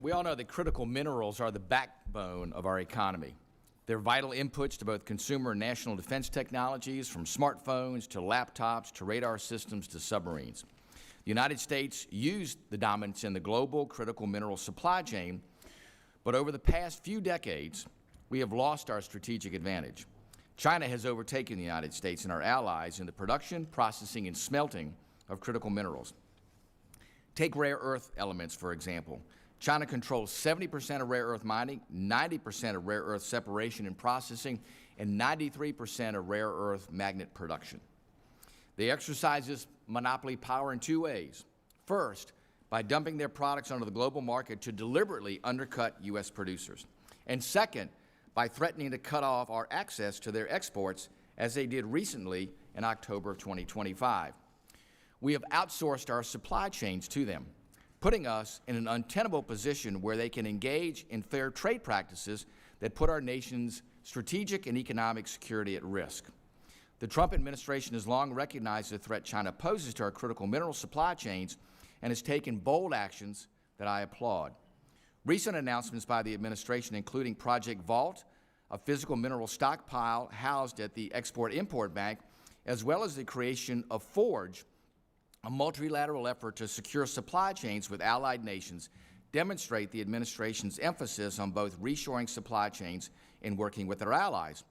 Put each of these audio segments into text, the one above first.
We all know that critical minerals are the backbone of our economy. They're vital inputs to both consumer and national defense technologies, from smartphones to laptops to radar systems to submarines. The United States used the dominance in the global critical mineral supply chain, but over the past few decades, we have lost our strategic advantage. China has overtaken the United States and our allies in the production, processing, and smelting of critical minerals. Take rare earth elements, for example. China controls 70% of rare earth mining, 90% of rare earth separation and processing, and 93% of rare earth magnet production. They exercise this monopoly power in two ways. First, by dumping their products onto the global market to deliberately undercut U.S. producers. And second, by threatening to cut off our access to their exports, as they did recently in October of 2025. We have outsourced our supply chains to them, putting us in an untenable position where they can engage in fair trade practices that put our nation's strategic and economic security at risk. The Trump administration has long recognized the threat China poses to our critical mineral supply chains and has taken bold actions that I applaud. Recent announcements by the administration, including Project Vault, a physical mineral stockpile housed at the Export-Import Bank, as well as the creation of Forge, a multilateral effort to secure supply chains with allied nations, demonstrate the administration's emphasis on both reshoring supply chains and working with their allies.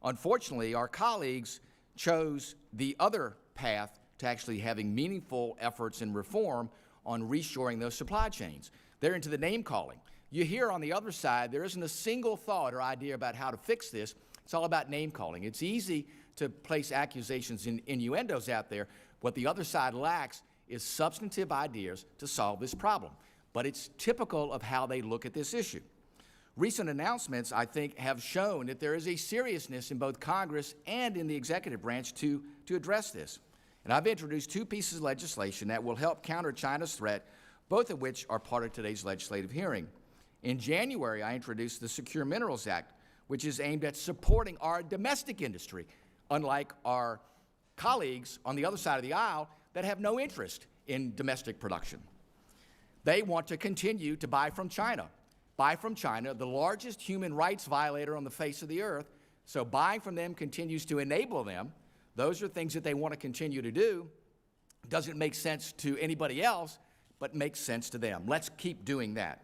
Unfortunately, our colleagues chose the other path to actually having meaningful efforts in reform on reshoring those supply chains. They're into the name-calling. You hear on the other side, there isn't a single thought or idea about how to fix this. It's all about name-calling. It's easy to place accusations and innuendos out there. What the other side lacks is substantive ideas to solve this problem. But it's typical of how they look at this issue. Recent announcements, I think, have shown that there is a seriousness in both Congress and in the executive branch to address this. And I've introduced two pieces of legislation that will help counter China's threat, both of which are part of today's legislative hearing. In January, I introduced the Secure Minerals Act, which is aimed at supporting our domestic industry, unlike our colleagues on the other side of the aisle that have no interest in domestic production. They want to continue to buy from China. Buy from China, the largest human rights violator on the face of the earth, so buying from them continues to enable them. Those are things that they want to continue to do. Doesn't make sense to anybody else, but makes sense to them. Let's keep doing that.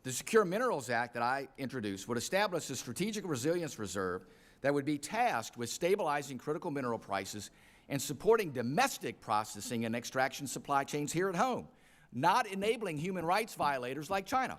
The Secure Minerals Act that I introduced would establish a strategic resilience reserve that would be tasked with stabilizing critical mineral prices and supporting domestic processing and extraction supply chains here at home, not enabling human rights violators like China.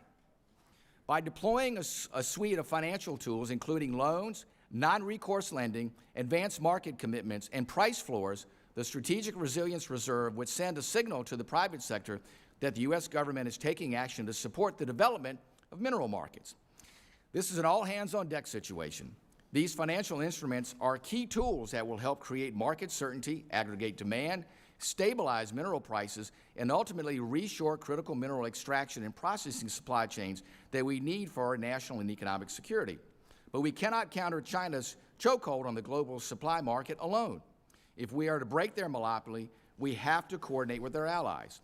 By deploying a suite of financial tools, including loans, non-recourse lending, advanced market commitments, and price floors, the Strategic Resilience Reserve would send a signal to the private sector that the U.S. government is taking action to support the development of mineral markets. This is an all-hands-on-deck situation. These financial instruments are key tools that will help create market certainty, aggregate demand, stabilize mineral prices, and ultimately reshore critical mineral extraction and processing supply chains that we need for our national and economic security. But we cannot counter China's chokehold on the global supply market alone. If we are to break their monopoly, we have to coordinate with their allies.